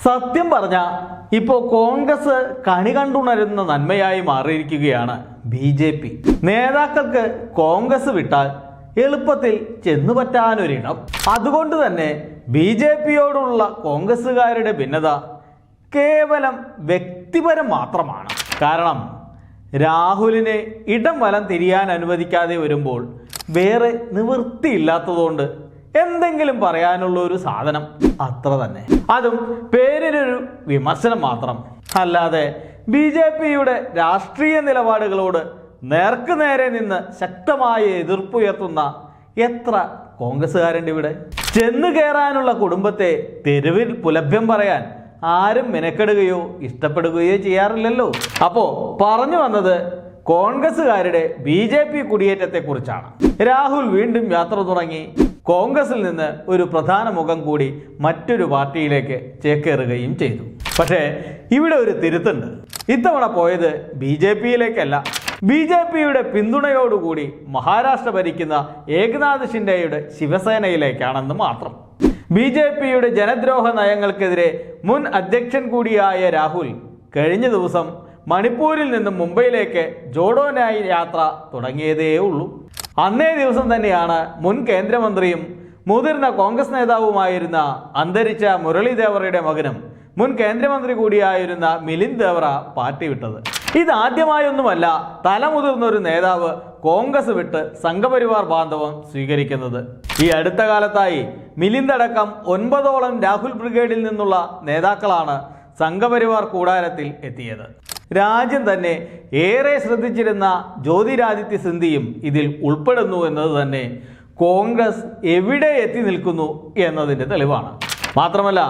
സത്യം പറഞ്ഞ ഇപ്പോൾ കോൺഗ്രസ് കണി കണ്ടുണരുന്ന നന്മയായി മാറിയിരിക്കുകയാണ് BJP. നേതാക്കൾക്ക് കോൺഗ്രസ് വിട്ടാൽ എളുപ്പത്തിൽ ചെന്നുപറ്റാനൊരിടം. അതുകൊണ്ട് തന്നെ BJPയോടുള്ള കോൺഗ്രസ്സുകാരുടെ ഭിന്നത കേവലം വ്യക്തിപരം മാത്രമാണ്. കാരണം രാഹുലിനെ ഇടം വലം തിരിയാൻ അനുവദിക്കാതെ വരുമ്പോൾ വേറെ നിവൃത്തിയില്ലാത്തതുകൊണ്ട് എന്തെങ്കിലും പറയാനുള്ള ഒരു സാധനം അത്ര തന്നെ. അതും പേരിനൊരു വിമർശനം മാത്രം. അല്ലാതെ BJPയുടെ രാഷ്ട്രീയ നിലപാടുകളോട് നേർക്കുനേരെ നിന്ന് ശക്തമായ എതിർപ്പുയർത്തുന്ന എത്ര കോൺഗ്രസ്സുകാരുണ്ട് ഇവിടെ? ചെന്നു കയറാനുള്ള കുടുംബത്തെ തെരുവിൽ പുലഭ്യം പറയാൻ ആരും മെനക്കെടുകയോ ഇഷ്ടപ്പെടുകയോ ചെയ്യാറില്ലല്ലോ. അപ്പോൾ പറഞ്ഞു വന്നത് കോൺഗ്രസ്സുകാരുടെ BJP കുടിയേറ്റത്തെക്കുറിച്ചാണ്. രാഹുൽ വീണ്ടും യാത്ര തുടങ്ങി കോൺഗ്രസിൽ നിന്ന് ഒരു പ്രധാന മുഖം കൂടി മറ്റൊരു പാർട്ടിയിലേക്ക് ചേക്കേറുകയും ചെയ്തു. പക്ഷേ ഇവിടെ ഒരു തിരുത്തുണ്ട്. ഇത്തവണ പോയത് BJPയിലേക്കല്ല, BJPയുടെ പിന്തുണയോടുകൂടി മഹാരാഷ്ട്ര ഭരിക്കുന്ന ഏകനാഥ് ഷിൻഡെയുടെ ശിവസേനയിലേക്കാണെന്ന് മാത്രം. BJPയുടെ ജനദ്രോഹ നയങ്ങൾക്കെതിരെ മുൻ അധ്യക്ഷൻ കൂടിയായ രാഹുൽ കഴിഞ്ഞ ദിവസം മണിപ്പൂരിൽ നിന്നും മുംബൈയിലേക്ക് ജോഡോ ന്യായ് യാത്ര തുടങ്ങിയതേ ഉള്ളൂ. അന്നേ ദിവസം തന്നെയാണ് മുൻ കേന്ദ്രമന്ത്രിയും മുതിർന്ന കോൺഗ്രസ് നേതാവുമായിരുന്ന അന്തരിച്ച മുരളി ദേവറയുടെ മകനും മുൻ കേന്ദ്രമന്ത്രി കൂടിയായിരുന്ന മിലിന്ദ് ദേവറ പാർട്ടി വിട്ടത്. ഇതാദ്യമായൊന്നുമല്ല തലമുതിർന്നൊരു നേതാവ് കോൺഗ്രസ് വിട്ട് സംഘപരിവാർ ബാന്ധവം സ്വീകരിക്കുന്നത്. ഈ അടുത്ത കാലത്തായി മിലിന്ദ് അടക്കം 9ഓളം രാഹുൽ ബ്രിഗേഡിൽ നിന്നുള്ള നേതാക്കളാണ് സംഘപരിവാർ കൂടാരത്തിൽ എത്തിയത്. രാജ്യം തന്നെ ഏറെ ശ്രദ്ധിച്ചിരുന്ന ജ്യോതിരാദിത്യ സിന്ധ്യയും ഇതിൽ ഉൾപ്പെടുന്നു എന്നത് തന്നെ കോൺഗ്രസ് എവിടെ എത്തി നിൽക്കുന്നു എന്നതിൻ്റെ തെളിവാണ്. മാത്രമല്ല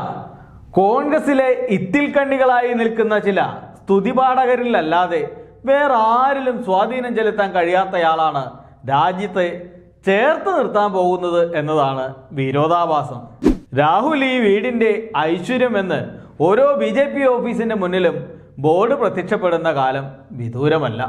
കോൺഗ്രസിലെ ഇത്തിൽക്കണ്ണികളായി നിൽക്കുന്ന ചില സ്തുതിപാഠകരിലല്ലാതെ വേറെ ആരിലും സ്വാധീനം ചെലുത്താൻ കഴിയാത്തയാളാണ് രാജ്യത്തെ ചേർത്ത് നിർത്താൻ പോകുന്നത് എന്നതാണ് വിരോധാഭാസം. രാഹുൽ ഈ വീടിൻ്റെ ഐശ്വര്യമെന്ന് ഓരോ BJP ഓഫീസിൻ്റെ മുന്നിലും ബോർഡ് പ്രത്യക്ഷപ്പെടുന്ന കാലം വിദൂരമല്ല.